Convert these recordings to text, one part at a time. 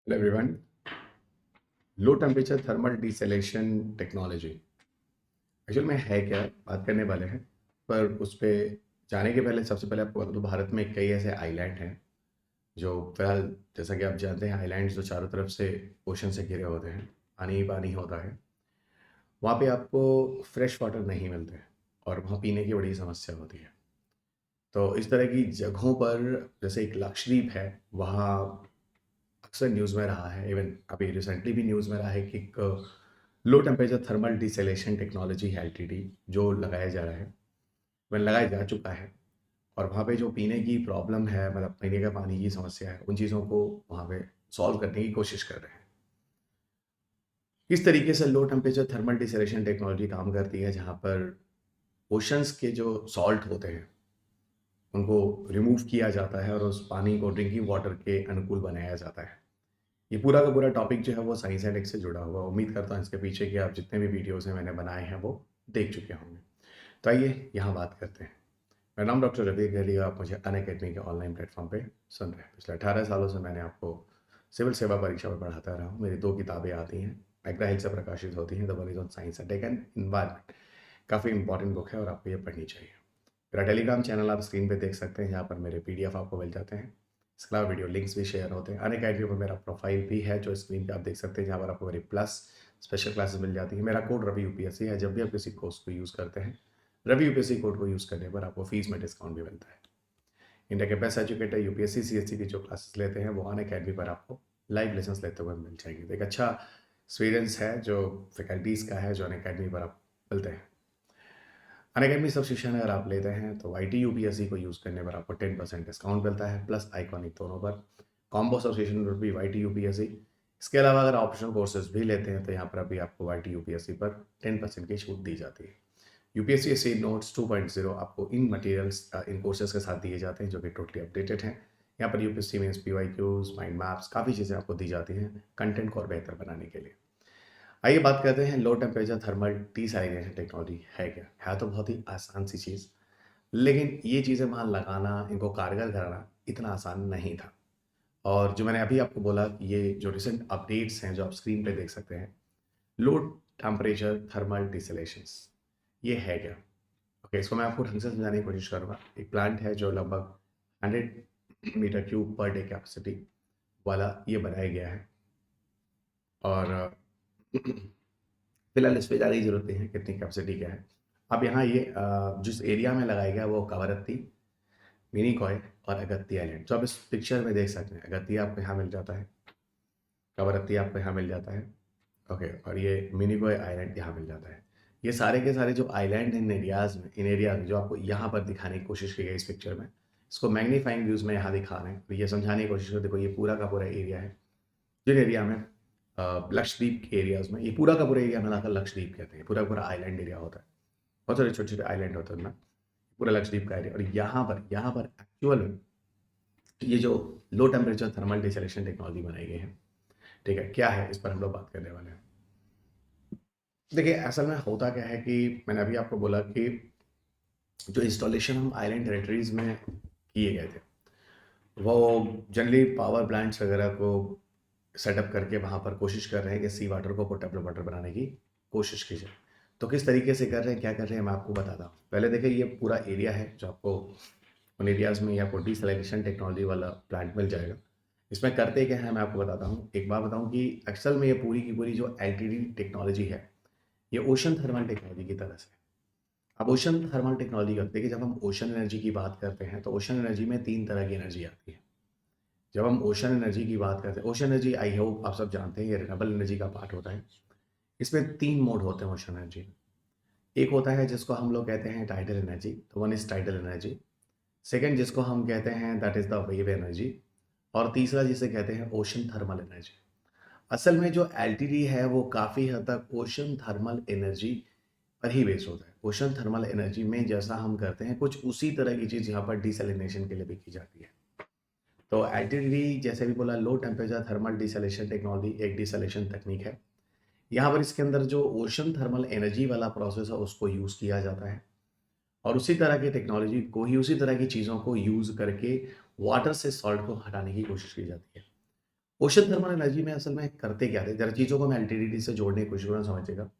Hello everyone. Low temperature thermal desalination technology actual में है क्या, बात करने वाले हैं। पर उस पे जाने के पहले सबसे पहले आपको बता दूं, भारत में कई ऐसे आइलैंड हैं जो फिलहाल, जैसा कि आप जानते हैं, आइलैंड्स जो चारों तरफ से ओशन से घिरे होते हैं, पानी ही पानी होता है। वहाँ पे आपको फ्रेश वाटर नहीं मिलते और वहाँ पीने की बड़ी समस्या होती है। तो इस तरह की जगहों पर, जैसे एक लक्षद्वीप है, वहाँ अक्सर न्यूज़ में रहा है, इवन अभी रिसेंटली भी न्यूज़ में रहा है कि एक लो टेम्परेचर थर्मल डिसेलेशन टेक्नोलॉजी है, एलटीडी, जो लगाया जा रहा है, वह लगाया जा चुका है। और वहाँ पे जो पीने की प्रॉब्लम है, मतलब पीने का पानी की समस्या है, उन चीज़ों को वहाँ पे सॉल्व करने की कोशिश कर रहे हैं। किस तरीके से लो टेम्परेचर थर्मल डिसेलेशन टेक्नोलॉजी काम करती है, जहाँ पर ओशंस के जो सॉल्ट होते हैं उनको रिमूव किया जाता है और उस पानी को ड्रिंकिंग वाटर के अनुकूल बनाया जाता है। ये पूरा का पूरा टॉपिक जो है वो साइंस एंड टेक से जुड़ा हुआ है। उम्मीद करता हूँ इसके पीछे के आप जितने भी वीडियोज़ हैं मैंने बनाए हैं वो देख चुके होंगे। तो आइए यहाँ बात करते हैं। मेरा नाम डॉक्टर रवि गहली है। आप मुझे अनअकैडमी के ऑनलाइन प्लेटफॉर्म पे सुन रहे हैं। पिछले 18 सालों से मैंने आपको सिविल सेवा परीक्षा में पढ़ाता रहा हूँ। मेरी 2 किताबें आती हैं, मैग्ना हिल से प्रकाशित होती हैं, the one is on science and tech and environment. काफ़ी इंपॉर्टेंट बुक है और आपको ये पढ़नी चाहिए। मेरा टेलीग्राम चैनल आप स्क्रीन पे देख सकते हैं, जहाँ पर मेरे पीडीएफ आपको मिल जाते हैं। इसके अलावा वीडियो लिंक्स भी शेयर होते हैं। अनअकैडमी पर मेरा प्रोफाइल भी है जो स्क्रीन पे आप देख सकते हैं, जहाँ पर आपको मेरी प्लस स्पेशल क्लासेस मिल जाती है। मेरा कोड रवि यूपीएससी है। जब भी आप किसी कोर्स को यूज़ करते हैं, रवि यूपीएससी कोड को यूज़ करने पर आपको फीस में डिस्काउंट भी मिलता है। इंडिया के बेस्ट एजुकेटर यूपीएससी सीएससी की जो क्लासेस लेते हैं वो अनअकैडमी पर आपको लाइव लेसन लेते हुए मिल जाएंगे। तो एक अच्छा एक्सपीरियंस है जो फैकल्टीज़ का है, जो अनअकैडमी पर आप मिलते हैं। अनअकैडमी सब्सक्रिप्शन अगर आप लेते हैं तो वाई टी यूपीएससी को यूज़ करने पर आपको 10% डिस्काउंट मिलता है, प्लस आइकॉनिक दोनों पर। कॉम्बो सब्सक्रिप्शन पर भी वाई टी यूपीएससी। इसके अलावा अगर ऑप्शनल कोर्सेज भी लेते हैं तो यहाँ पर अभी आपको वाई टी यूपीएससी पर 10% की छूट दी जाती है। यूपीएससी एसए नोट्स 2.0 आपको इन मटेरियल्स, इन कोर्सेज के साथ दिए जाते हैं जो कि टोटली अपडेटेड हैं। यहाँ पर यूपीएससी में P Y Qs, mind maps, काफ़ी चीज़ें आपको दी जाती हैं कंटेंट को और बेहतर बनाने के लिए। आइए बात करते हैं लो टेम्परेचर थर्मल डीसैलिनेशन टेक्नोलॉजी है क्या। है तो बहुत ही आसान सी चीज़, लेकिन ये चीज़ें वहाँ लगाना, इनको कारगर कराना इतना आसान नहीं था। और जो मैंने अभी आपको बोला, ये जो रिसेंट अपडेट्स हैं जो आप स्क्रीन पे देख सकते हैं, लो टेम्परेचर थर्मल डिसलेशंस, ये है क्या। ओके, इसको मैं आपको ढंग से समझाने की कोशिश करूँगा। एक प्लांट है जो लगभग 100 metre cube per day capacity वाला ये बनाया गया है। और फिलहाल इस पे ज़्यादा ही ज़रूरत नहीं है कितनी कैपेसिटी क्या है। अब यहाँ ये जिस एरिया में लगाया गया वो कवरत्ती, मिनीकॉय और अगत्ती आइलैंड, जो आप इस पिक्चर में देख सकते हैं। अगत्ती आपको यहाँ मिल जाता है, कवरत्ती आपको यहाँ मिल जाता है, ओके, और ये मिनीकॉय आइलैंड यहाँ मिल जाता है। ये सारे के सारे जो आइलैंड इन एरियाज में जो आपको यहाँ पर दिखाने की कोशिश की गई इस पिक्चर में, इसको मैग्नीफाइंग व्यूज़ में यहाँ दिखा रहे हैं। तो ये समझाने की कोशिश करो, देखो ये पूरा का पूरा एरिया है। जिन एरिया में लक्षद्वीप के एरियाज में, ये पूरा का पूरा एरिया मिलाकर लक्षद्वीप कहते हैं। पूरा का पूरा आइलैंड एरिया होता है, बहुत सारे छोटे छोटे आइलैंड होते हैं उनमें, पूरा लक्षद्वीप का एरिया। और यहाँ पर एक्चुअल में ये जो लो टेम्परेचर थर्मल डिसलेशन टेक्नोलॉजी बनाई गई है, ठीक है, क्या है, इस पर हम लोग बात करने वाले हैं। देखिए असल में होता क्या है कि मैंने अभी आपको बोला कि जो इंस्टॉलेशन हम आइलैंड टेरेटरीज में किए गए थे, वो जनरली पावर प्लांट्स वगैरह को सेटअप करके वहाँ पर कोशिश कर रहे हैं कि सी वाटर को पोटेबल वाटर बनाने की कोशिश की जाए। तो किस तरीके से कर रहे हैं, क्या कर रहे हैं, मैं आपको बताता हूँ। पहले देखिए, ये पूरा एरिया है जो आपको उन एरियाज़ में आपको डिसैलिनेशन टेक्नोलॉजी वाला प्लांट मिल जाएगा। इसमें करते क्या है मैं आपको बताता हूँ। एक बात बताऊँ कि अक्सर में ये पूरी की पूरी जो एलटीडी टेक्नोलॉजी है, ये ओशन थर्मल टेक्नोलॉजी की तरह से है। अब ओशन थर्मल टेक्नोलॉजी करते हैं कि जब हम ओशन एनर्जी की बात करते हैं तो ओशन एनर्जी में 3 तरह की एनर्जी आती है। जब हम ओशन एनर्जी की बात करते हैं, ओशन एनर्जी आई होप आप सब जानते हैं, ये रिन्यूएबल एनर्जी का पार्ट होता है। इसमें 3 मोड होते हैं ओशन एनर्जी में। एक होता है जिसको हम लोग कहते हैं टाइडल एनर्जी, तो one is tidal energy. Second जिसको हम कहते हैं that is the wave energy. और तीसरा जिसे कहते हैं ओशन थर्मल एनर्जी। असल में जो एलटीडी है वो काफ़ी हद तक ओशन थर्मल एनर्जी पर ही बेस्ड होता है। ओशन थर्मल एनर्जी में जैसा हम करते हैं कुछ उसी तरह की चीज़ यहाँ पर डिसैलिनेशन के लिए भी की जाती है। तो एलटीडी, जैसे भी बोला, लो टेम्परेचर थर्मल डिसैलिनेशन टेक्नोलॉजी एक डिसैलिनेशन तकनीक है। यहाँ पर इसके अंदर जो ओशन थर्मल एनर्जी वाला प्रोसेस है उसको यूज़ किया जाता है, और उसी तरह की टेक्नोलॉजी को ही, उसी तरह की चीज़ों को यूज़ करके वाटर से सॉल्ट को हटाने की कोशिश की जाती है। ओशन थर्मल एनर्जी में असल में करते क्या थे, ज़रा चीज़ों को मैं एलटीडीटी से जोड़ने की कोशिश करूँ, समझिएगा।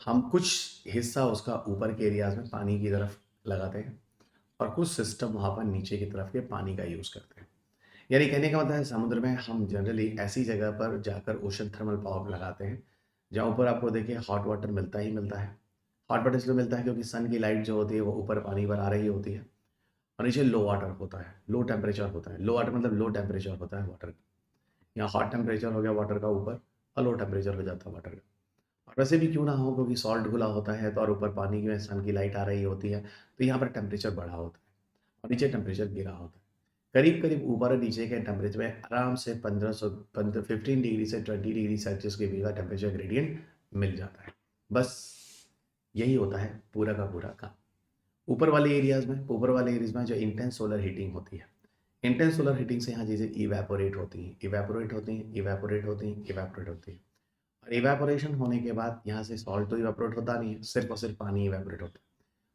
हम कुछ हिस्सा उसका ऊपर के एरियाज़ में पानी की तरफ लगाते हैं और कुछ सिस्टम वहाँ पर नीचे की तरफ के पानी का यूज़ करते हैं। यानी कहने का मतलब है समुद्र में हम जनरली ऐसी जगह पर जाकर ओशन थर्मल पावर लगाते हैं, जहाँ ऊपर आपको देखिए हॉट वाटर मिलता ही मिलता है। हॉट वाटर इसलिए मिलता है क्योंकि सन की लाइट जो होती है वो ऊपर पानी पर आ रही होती है और नीचे लो वाटर होता है, लो टेम्परेचर होता है। लो वाटर मतलब लो टेम्परेचर होता है वाटर का। यहाँ हॉट टेम्परेचर हो गया वाटर का ऊपर और लो टेम्परेचर हो जाता है वाटर का। और वैसे भी क्यों ना हो, क्योंकि सॉल्ट घुला होता है तो और ऊपर पानी में सन की लाइट आ रही होती है, तो यहाँ पर टेम्परेचर बढ़ा होता है और नीचे टेम्परेचर गिरा होता है। करीब-करीब ऊपर और नीचे के टेम्परेचर में आराम से 15 डिग्री से 20 डिग्री सेल्सियस के बीच का टेम्परेचर ग्रेडियंट मिल जाता है। बस यही होता है पूरा का पूरा काम। ऊपर वाले एरियाज़ में जो इंटेंस सोलर हीटिंग होती है, इंटेंस सोलर हीटिंग से यहाँ चीज़ें इवेपोरेट होती हैं, इवेपोरेट होती हैं, इवेपोरेट होती हैं, इवेपोरेट होती हैं। और इवेपोरेशन होने के बाद यहाँ से सॉल्ट तो इवेपोरेट होता नहीं है, सिर्फ़ और सिर्फ़ पानी इवेपोरेट होता है।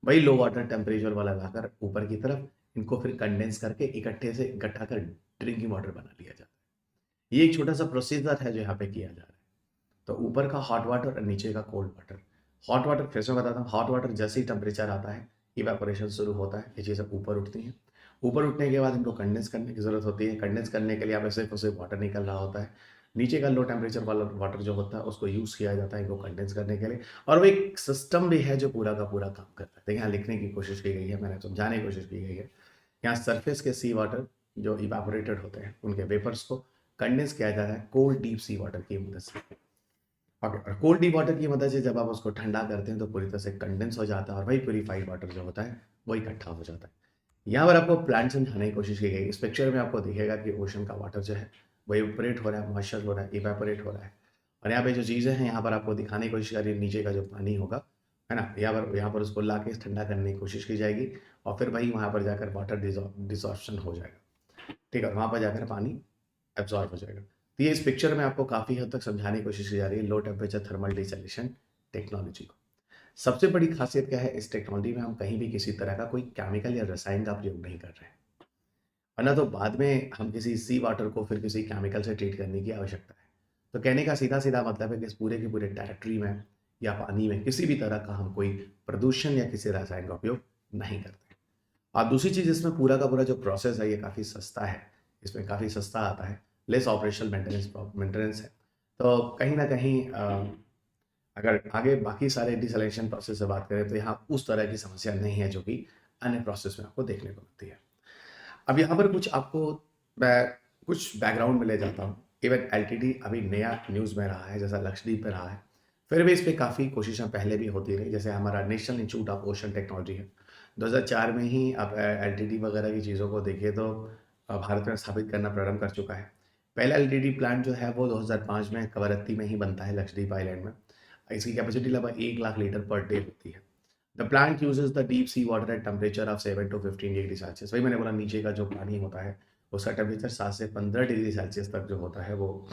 वही लो वाटर टेम्परेचर वाला लाकर ऊपर की तरफ इनको फिर कंडेंस करके इकट्ठे से इकट्ठा कर ड्रिंकिंग वाटर बना लिया जाता है। ये एक छोटा-सा प्रोसीजर है जो यहाँ पे किया जा रहा है। तो ऊपर का हॉट वाटर और नीचे का कोल्ड वाटर। हॉट वाटर फिर से बताता हूँ, हॉट वाटर जैसे ही टेम्परेचर आता है, इवेपोरेशन शुरू होता है, ये चीज़ें ऊपर उठती हैं। ऊपर उठने के बाद इनको कंडेंस करने की ज़रूरत होती है। कंडेंस करने के लिए यहाँ पे सिर्फ़ और सिर्फ़ वाटर निकल रहा होता है। नीचे का लो टेम्परेचर वाला वाटर जो होता है, उसको यूज़ किया जाता है इनको कंडेंस करने के लिए और वो एक सिस्टम भी है जो पूरा का पूरा काम करता है। देखिए, यहाँ लिखने की कोशिश की गई है, मैंने समझाने की कोशिश की गई है। यहाँ सरफेस के सी वाटर जो इवेपोरेटेड होते हैं, उनके वेपर्स को कंडेंस किया जाता है कोल्ड डीप सी वाटर की मदद से। ओके, और कोल्ड डी वाटर की मदद से जब आप उसको ठंडा करते हैं तो पूरी तरह से कंडेंस हो जाता है और वही प्यूरीफाइड वाटर जो होता है वो इकट्ठा हो जाता है। यहाँ पर आपको प्लांट समझाने की कोशिश की गई। इस पिक्चर में आपको दिखेगा कि ओशन का वाटर जो है वो इवेपोरेट हो रहा है, मॉइस्चर हो रहा है, इवेपोरेट हो रहा है। और यहाँ पे जो चीज़ें हैं यहाँ पर आपको दिखाने की कोशिश करिए, नीचे का जो पानी होगा, है ना, यहाँ पर उसको ला के ठंडा करने की कोशिश की जाएगी और फिर वही वहाँ पर जाकर वाटर डिसॉर्प्शन हो जाएगा। ठीक है, और वहाँ पर जाकर पानी एब्ज़ॉर्ब हो जाएगा। तो ये इस पिक्चर में आपको काफ़ी हद तक समझाने की कोशिश की जा रही है लो टेम्परेचर थर्मल डिसैलिनेशन टेक्नोलॉजी को। सबसे बड़ी खासियत क्या है इस टेक्नोलॉजी में, हम कहीं भी किसी तरह का कोई केमिकल या रसायन का प्रयोग नहीं कर रहे हैं। वरना तो बाद में हम किसी सी वाटर को फिर किसी केमिकल से ट्रीट करने की आवश्यकता है। तो कहने का सीधा-सीधा मतलब है कि इस पूरे के पूरे टेरिटरी में या पानी में किसी भी तरह का हम कोई प्रदूषण या किसी रसायन का उपयोग नहीं करते। और दूसरी चीज़, इसमें पूरा का पूरा जो प्रोसेस है ये काफ़ी सस्ता है। इसमें काफ़ी सस्ता आता है, लेस ऑपरेशनल मेंटेनेंस है। तो कहीं न कहीं अगर आगे बाकी सारे डिसैलिनेशन प्रोसेस से बात करें तो यहाँ उस तरह की समस्या नहीं है जो कि अन्य प्रोसेस में आपको देखने को मिलती है। अब यहाँ पर कुछ आपको मैं कुछ बैकग्राउंड में ले जाता हूँ। इवन एलटीडी अभी नया न्यूज़ में रहा है, जैसा लक्षद्वीप पे रहा है। फिर भी इस पे काफ़ी कोशिशें पहले भी होती रही, जैसे हमारा national institute of ocean technology है। 2004 में ही अब एलटीडी वगैरह की चीज़ों को देखें तो भारत में स्थापित करना प्रारंभ कर चुका है। पहला एलटीडी प्लांट जो है वो 2005 में कवरत्ती में ही बनता है, लक्षद्वीप आइलैंड में। इसकी कैपेसिटी लगभग 1 लाख लीटर पर डे होती है। The plant uses the deep sea water at temperature of 7 to 15 degree Celsius. वही मैंने बोला, नीचे का जो पानी होता है उसका टेम्परेचर 7 से 15 डिग्री सेल्सियस तक जो होता है वो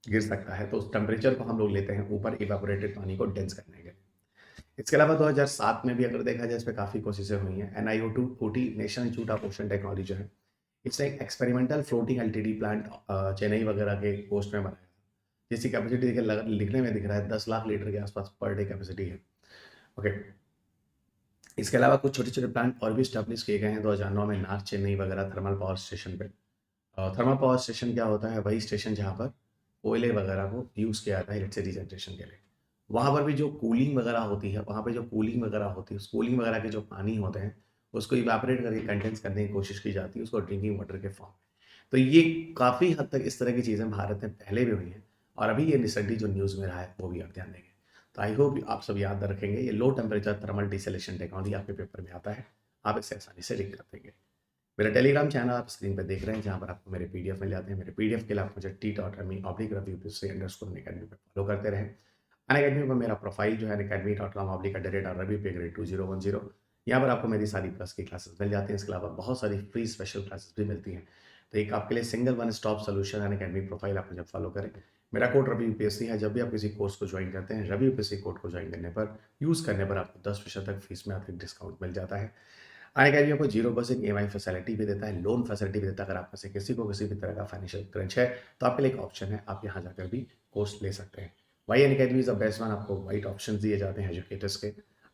गिर सकता है। तो उस टेम्परेचर को हम लोग लेते हैं ऊपर इवेपोरेटेड पानी को डेंस करने के लिए। इसके अलावा 2007 में भी अगर देखा जाए, इस पे काफ़ी कोशिशें हुई हैं। NIOT national institute of ocean technology जो है, इसने एक experimental floating LTD plant Chennai वगैरह के कोस्ट में बनाया, जिसकी कैपेसिटी देखिए लिखने में दिख रहा है 10 लाख लीटर के आसपास पर डे कैपेसिटी है। ओके, इसके अलावा कुछ छोटे-छोटे प्लांट और भी स्टैब्लिश किए गए हैं 2009 में, नार्थ चेन्नई वगैरह थर्मल पावर स्टेशन पे। थर्मल पावर स्टेशन क्या होता है? वही स्टेशन जहाँ पर कोयले वगैरह को यूज़ किया जाता है इलेक्ट्रिसिटी जनरेशन के लिए। वहाँ पर भी जो कूलिंग वगैरह होती है, वहाँ पे जो कूलिंग वगैरह होती है, उस कूलिंग वगैरह के जो पानी होते हैं, उसको इवेपोरेट करके कंडेंस करने की कोशिश की जाती है, उसको ड्रिंकिंग वाटर के फॉर्म में। तो ये काफ़ी हद तक इस तरह की चीज़ें भारत में पहले भी हुई हैं और अभी ये रिसेंटली जो न्यूज़ में रहा है, वो भी आप ध्यान देंगे। तो आई होप आप सब याद रखेंगे, ये लो टेम्परेचर थर्मल डिसैलिनेशन टेक्नोलॉजी आपके पेपर में आता है, आप इसे आसानी से लिख कर देंगे। मेरा टेलीग्राम चैनल आप स्क्रीन पे देख रहे हैं, जहाँ पर आपको मेरे पीडीएफ मिल जाते हैं। मेरे पीडीएफ के लिए आप मुझे t.me/review पे फॉलो करते रहें। अनअकैडमी पर मेरा प्रोफाइल जो है academy.com/review2010। यहाँ पर आपको मेरी सारी प्लस की क्लासेस मिल जाती हैं। इसके अलावा बहुत सारी फ्री स्पेशल क्लासेस भी मिलती हैं। तो एक आपके लिए single one stop solution Unacademy profile आप मुझे फॉलो करें। मेरा कोड रवि यूपीएससी है। जब भी आप किसी कोर्स को ज्वाइन करते हैं, रवि यूपीएससी कोड को ज्वाइन करने पर, यूज़ करने पर आपको 10% तक फीस में आपको डिस्काउंट मिल जाता है। अनअकैडमी आपको 0% ईएमआई फैसिलिटी भी देता है, लोन फैसिलिटी भी देता है। अगर आप में से किसी को किसी भी तरह का फाइनेंशियल क्रंच है, तो आपके लिए एक ऑप्शन है, आप यहाँ जाकर भी कोर्स ले सकते हैं। Why Unacademy is the best one, आपको वाइड ऑप्शंस दिए जाते हैं एजुकेटर्स के,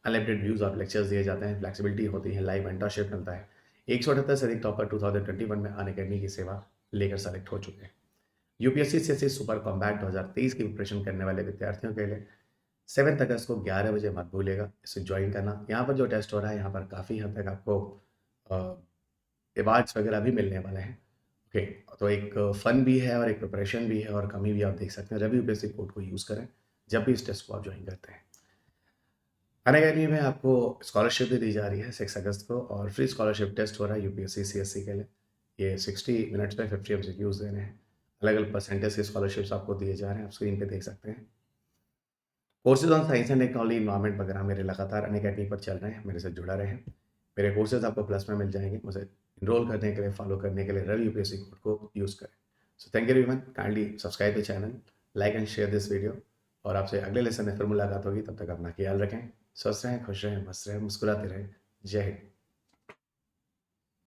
अनलिमिटेड व्यूज़ और लेक्चर्स दिए जाते हैं, फ्लेक्सिबिलिटी होती है, लाइव मेंटरशिप मिलता है। 178 से अधिक टॉपर 2021 में अनअकैडमी की सेवा लेकर सेलेक्ट हो चुके हैं। यूपीएससी सीएससी सुपर कॉम्बैट 2023 की प्रिपरेशन करने वाले विद्यार्थियों के लिए 7 अगस्त को 11 बजे मत भूलिएगा इसे ज्वाइन करना। यहाँ पर जो टेस्ट हो रहा है, यहाँ पर काफ़ी हद तक आपको अवार्ड्स वगैरह भी मिलने वाले हैं। ओके, तो एक फ़न भी है और एक प्रिपरेशन भी है और कमी भी आप देख सकते हैं। रवि यूपीएससी कोड को यूज़ करें जब भी इस टेस्ट को आप ज्वाइन करते हैं। अनअकैडमी में आपको स्कॉलरशिप भी दी जा रही है 6 अगस्त को, और फ्री स्कॉलरशिप टेस्ट हो रहा है यूपीएससी सीएससी के लिए। ये 60 मिनट्स में 50 एमसीक्यूज़ देने हैं। अलग-अलग परसेंटेज के स्कॉलरशिप्स आपको दिए जा रहे हैं, आप स्क्रीन पे देख सकते हैं। Courses on science and technology environment वगैरह मेरे लगातार अनअकैडमी पर चल रहे हैं, मेरे से जुड़ा रहें। मेरे कोर्सेज आपको प्लस में मिल जाएंगे। मुझे इनरोल करने के लिए, फॉलो करने के लिए रवि यूपीएससी कोड को यूज़ करें। So thank you everyone, kindly subscribe the channel, like and share this video, और आपसे अगले लेसन में फिर मुलाकात होगी। तब तक अपना ख्याल रखें, स्वस्थ रहें, खुश रहें, मस्त रहें, मुस्कुराते रहें। जय हिंद।